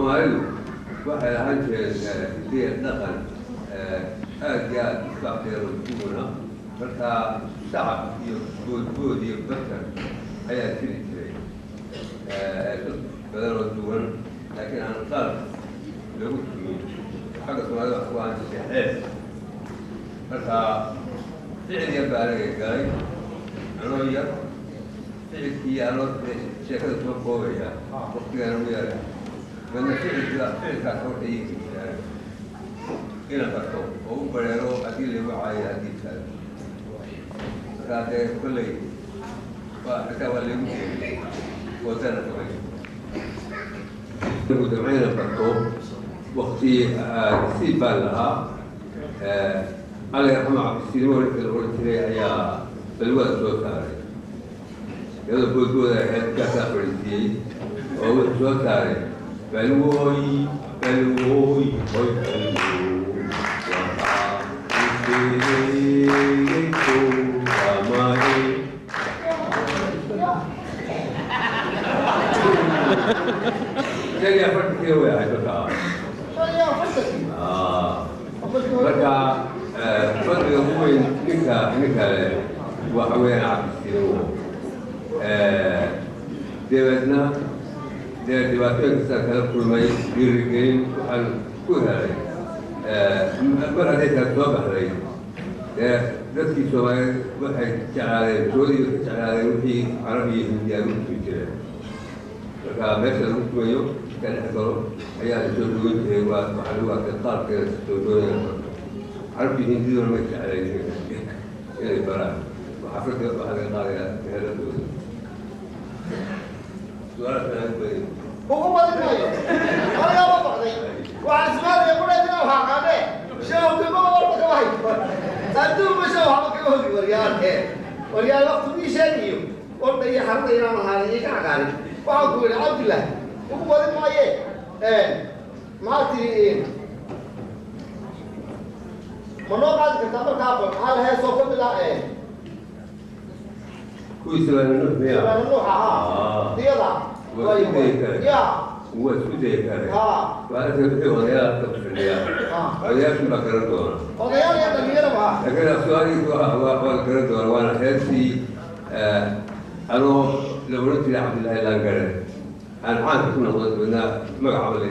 Soomaalidu waxay ahaan jireen hidayo dhaqan aad iyo aad u saaxeero duwana marka shacab iyo boodbood iyo bartan ayaa jiri jiray dad badan oo duwan laakiin aan qaar lagu tumin xagga Soomaalida wax ku ahaan jirtay xees marka ficil yar baa laga galay anoo yar ficilkii anoo sheekada soo koobaya waqtigaan ugu yara بدنا فعل كاتور أي إلى كاتور أو بريرو أديل وعاي أديل كذا كذا كله فحتى واللي ممكن وزنا كمان مجتمعنا كاتور وقتي سيبان لها على يرحمه عبد السلام الورثي يا بالوقت سوتاري هذا بودو هذا كذا فرنسي أو سوتاري Belwoi, belwoi, oi belwoi, wahai amai. Jadi apa kita buat itu tak? Mereka pada mungkin nikah wahai Abis itu, dia dia diwakilkan secara formai dirigen al kuhari, berada di atas bahari. Dari Somalia, bahai cara Jodi cara Ruhi Arabi India Ruhi. Maka mereka Ruhi kan kalau ayat Jodi lewat bahari ketat ke Jodi Arabi India mereka cara ini. Ini berat. Bahasa bahari Arab ada tu. سؤال ثاني هو ما تقول أنا ما بعدين وعلى سؤال يقول لك أنا هذا شو كم مرة كواي أنتم مش هو هم كواي وريال وقت مش شيء قلت يا حرام يا ما هذا يك عقاري وأقول عبد الله هو ما ما تري منو قال كتابة كابر هل هي سوف بلا كويس ولا نوع ولا نوع ديلا يا هو سودي كاره وأنا تبي ويا تبصريا ويا شو بكرتون ويا يا تغيير ما لكن السؤال هو بكرتون وأنا هسي أنا لو رحت لعبد الله لانجر أنا عارف كنا قلنا ما عمل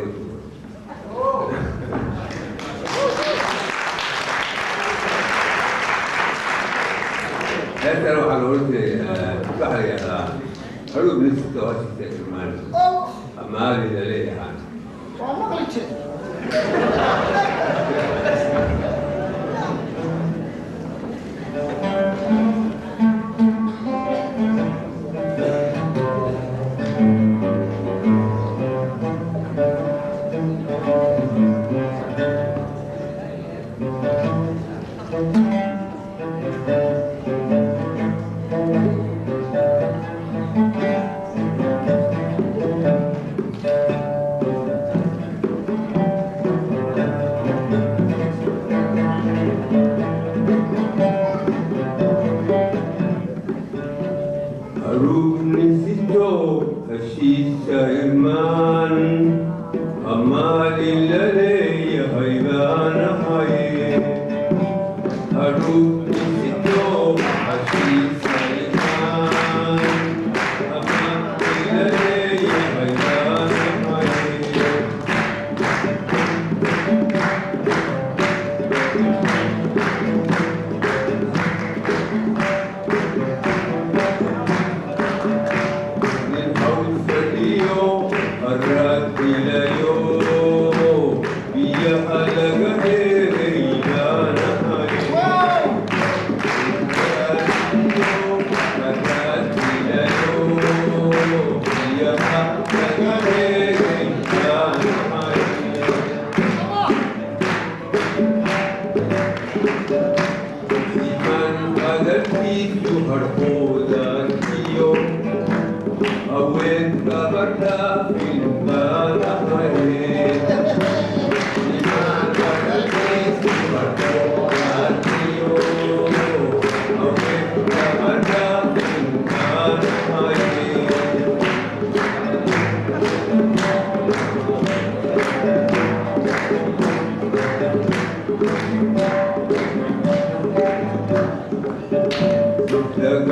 هذا لو على قلت بحر يا حلو بالنسبة لواسطة كمان ما لي دليل يعني ما قلت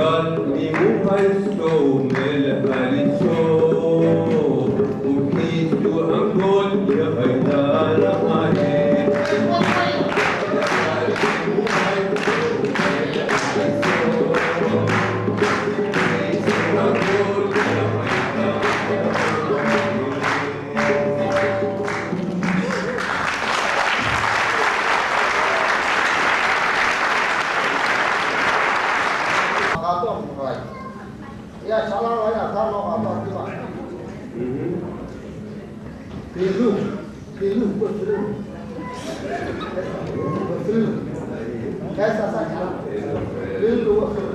Gianni Muhasto Melhariso Ukistu Angol Yahaydara Mane Ya salah ya kalau apa gimana? Pilu betul. Kaisa saja. Pilu betul.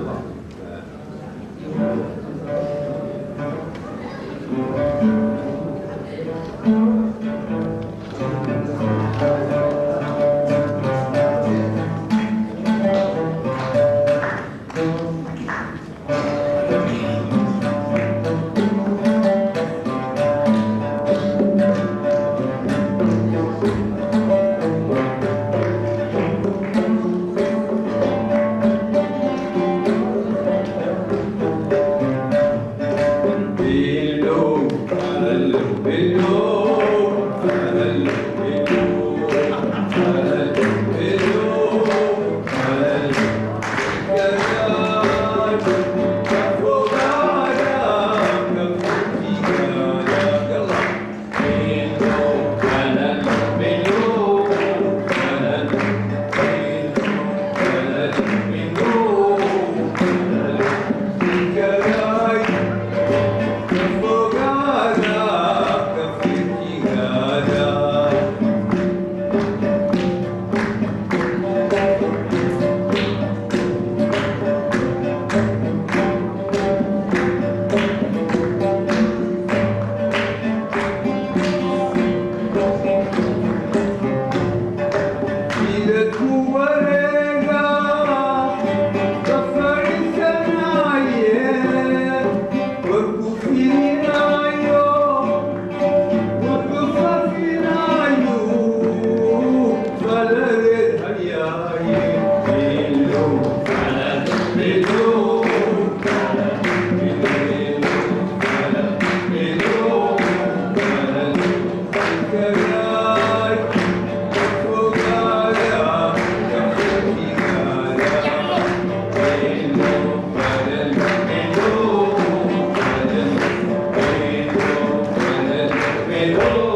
Oh,